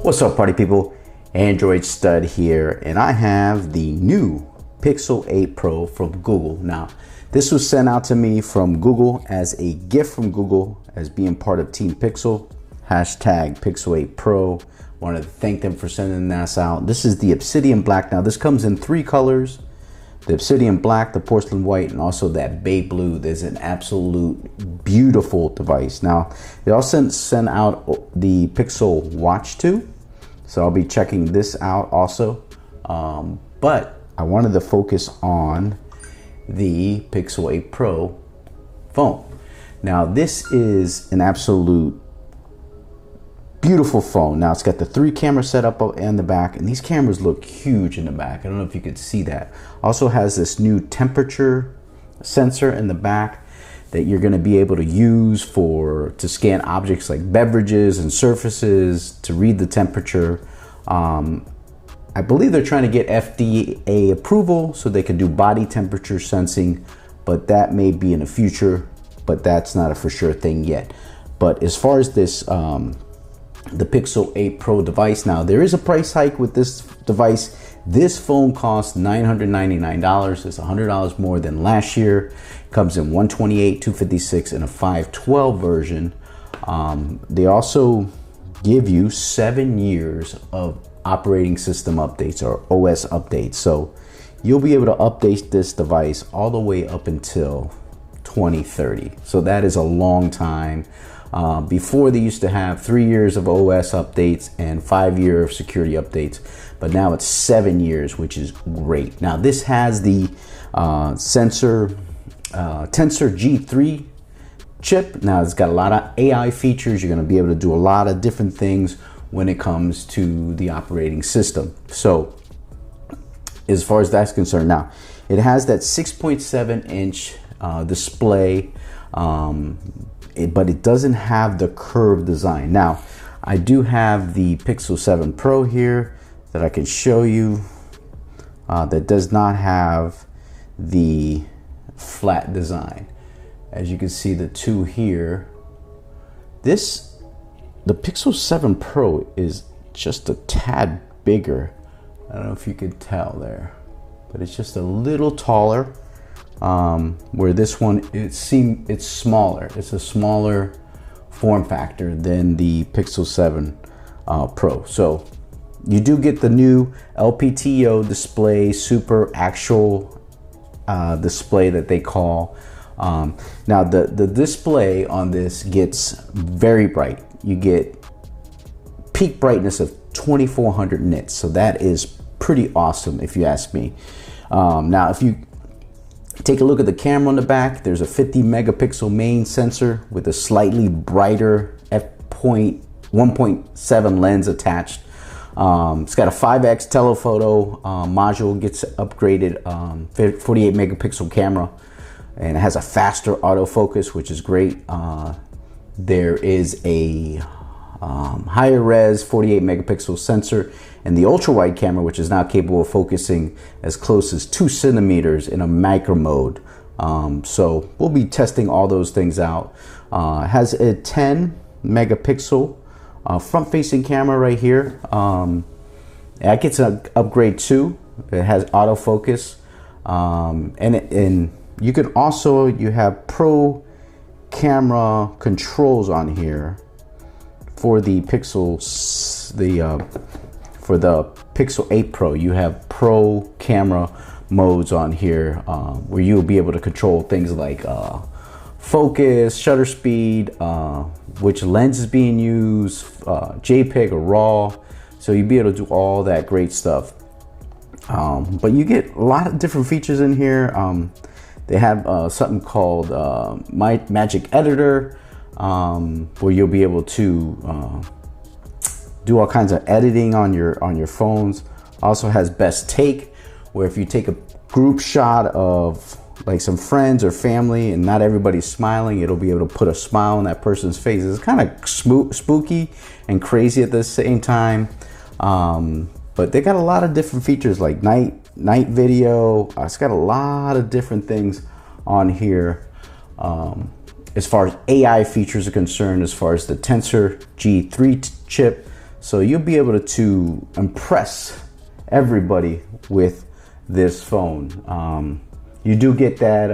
What's up, party people? Android Stud here, and I have the new Pixel 8 Pro from Google. Now, this was sent out to me from Google as a gift from Google as being part of Team Pixel. Hashtag Pixel 8 Pro. Wanted to thank them for sending this out. This is the Obsidian Black. Now, this comes in 3 colors. The Obsidian Black, the Porcelain White, and also that Bay Blue. There's an absolute beautiful device. Now, they also sent out the Pixel Watch 2. So I'll be checking this out also. But I wanted to focus on the Pixel 8 Pro phone. Now, this is an absolute beautiful phone. Now, it's got the 3 camera setup in the back, and these cameras look huge in the back. I don't know if you could see that. Also has this new temperature sensor in the back that you're going to be able to use to scan objects like beverages and surfaces, to read the temperature. I believe they're trying to get FDA approval so they can do body temperature sensing, but that may be in the future, but that's not a for sure thing yet. But as far as this, the Pixel 8 Pro device, now there is a price hike with this device. This phone costs $999. It's $100 more than last year. Comes in 128, 256, and a 512 version. They also give you 7 years of operating system updates, or OS updates. So you'll be able to update this device all the way up until 2030. So that is a long time. Before, they used to have 3 years of OS updates and 5 years of security updates, but now it's 7 years, which is great. Now, this has the Tensor G3 chip. Now, it's got a lot of AI features. You're going to be able to do a lot of different things when it comes to the operating system. So as far as that's concerned, now it has that 6.7-inch display, but it doesn't have the curved design. Now, I do have the Pixel 7 Pro here that I can show you that does not have the flat design. As you can see, the two here, the Pixel 7 Pro is just a tad bigger. I don't know if you could tell there, but it's just a little taller. Where this one, it's smaller. It's a smaller form factor than the Pixel 7 Pro. So you do get the new LPTO display, Super Actua display that they call. Now the display on this gets very bright. You get peak brightness of 2400 nits. So that is pretty awesome if you ask me. Now, if you take a look at the camera on the back, there's a 50 megapixel main sensor with a slightly brighter f1.7 lens attached. It's got a 5x telephoto module, gets upgraded 48 megapixel camera, and it has a faster autofocus, which is great. There is a higher res 48 megapixel sensor, and the ultra wide camera, which is now capable of focusing as close as 2 centimeters in a micro mode. So we'll be testing all those things out. It has a 10 megapixel front facing camera right here. It gets an upgrade too. It has autofocus, and you can also, you have pro camera controls on here for the Pixel, for the Pixel 8 Pro. You have pro camera modes on here, where you'll be able to control things like focus, shutter speed, which lens is being used, JPEG or RAW. So you'll be able to do all that great stuff. But you get a lot of different features in here. They have something called Magic Editor, where you'll be able to do all kinds of editing on your phones. Also has Best Take, where if you take a group shot of like some friends or family and not everybody's smiling, it'll be able to put a smile on that person's face. It's kind of spooky and crazy at the same time. But they got a lot of different features like night video. It's got a lot of different things on here. As far as AI features are concerned, as far as the Tensor G3 chip, So you'll be able to impress everybody with this phone. You do get that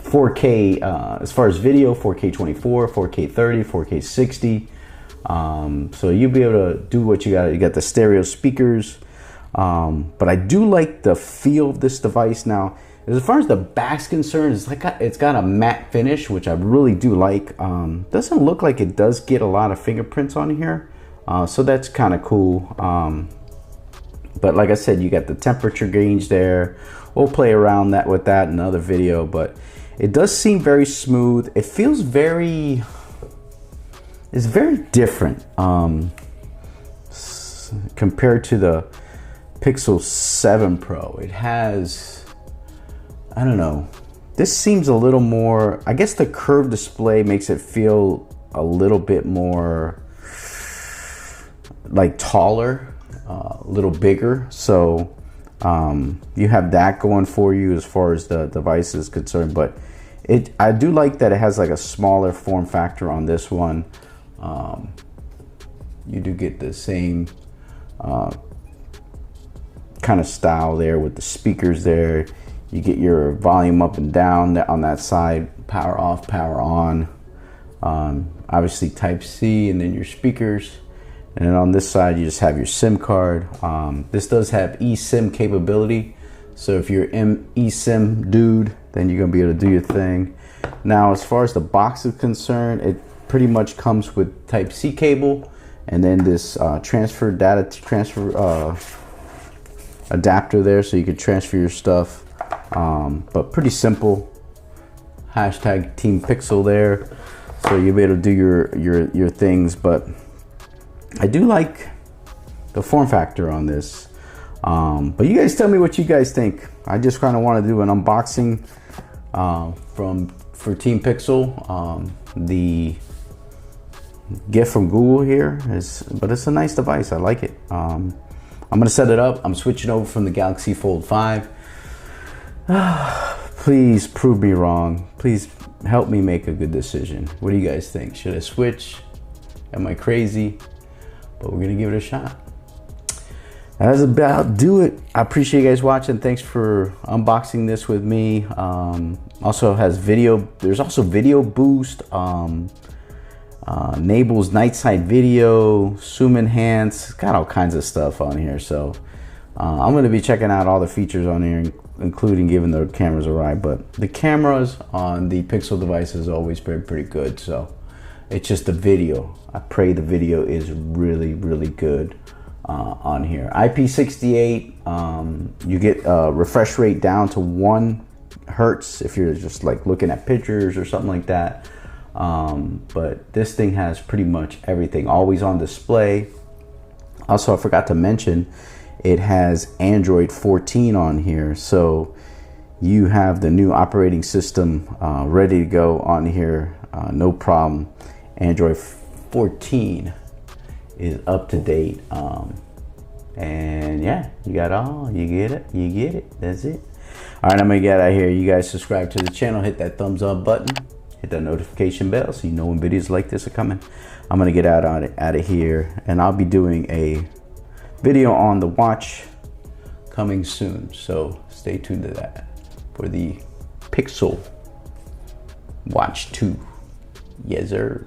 4K as far as video, 4K 24, 4K 30, 4K 60. So you'll be able to do what you got. You got the stereo speakers. But I do like the feel of this device. Now, as far as the back's concerned, it's got a matte finish, which I really do like. Doesn't look like it does get a lot of fingerprints on here, so that's kind of cool. But like I said, you got the temperature gauge there. We'll play around with that in another video, but it does seem very smooth. It feels it's very different compared to the Pixel 7 Pro. It has, I don't know, this seems a little more, I guess the curved display makes it feel a little bit more like taller, a little bigger. So you have that going for you as far as the device is concerned, but I do like that it has like a smaller form factor on this one. You do get the same kind of style there with the speakers there. You get your volume up and down on that side, power off, power on. Obviously Type C, and then your speakers. And then on this side, you just have your SIM card. This does have eSIM capability. So if you're an eSIM dude, then you're gonna be able to do your thing. Now, as far as the box is concerned, it pretty much comes with Type C cable, and then this data transfer adapter there, so you can transfer your stuff. But pretty simple. Hashtag Team Pixel there, so you'll be able to do your things. But I do like the form factor on this. But you guys tell me what you guys think. I just kind of want to do an unboxing for Team Pixel. The gift from Google here but it's a nice device. I like it. I'm gonna set it up. I'm switching over from the Galaxy Fold 5. Please prove me wrong. Please help me make a good decision. What do you guys think? Should I switch? Am I crazy? But we're gonna give it a shot. That's about do it. I appreciate you guys watching. Thanks for unboxing this with me. Also has video. There's also video boost. Enables night side video, zoom enhance, got all kinds of stuff on here. So I'm going to be checking out all the features on here, including giving the cameras a ride. But the cameras on the Pixel device has always been pretty good. So it's just the video. I pray the video is really, really good on here. IP68, you get refresh rate down to 1 hertz if you're just like looking at pictures or something like that. But this thing has pretty much everything, always on display. Also, I forgot to mention, it has Android 14 on here, so you have the new operating system ready to go on here, no problem. Android 14 is up to date, and yeah, you get it, that's it. All right, I'm gonna get out of here. You guys subscribe to the channel, hit that thumbs up button, hit that notification bell so you know when videos like this are coming. I'm gonna get out of here, and I'll be doing a video on the watch coming soon, so stay tuned to that for the Pixel Watch 2. Yes sir.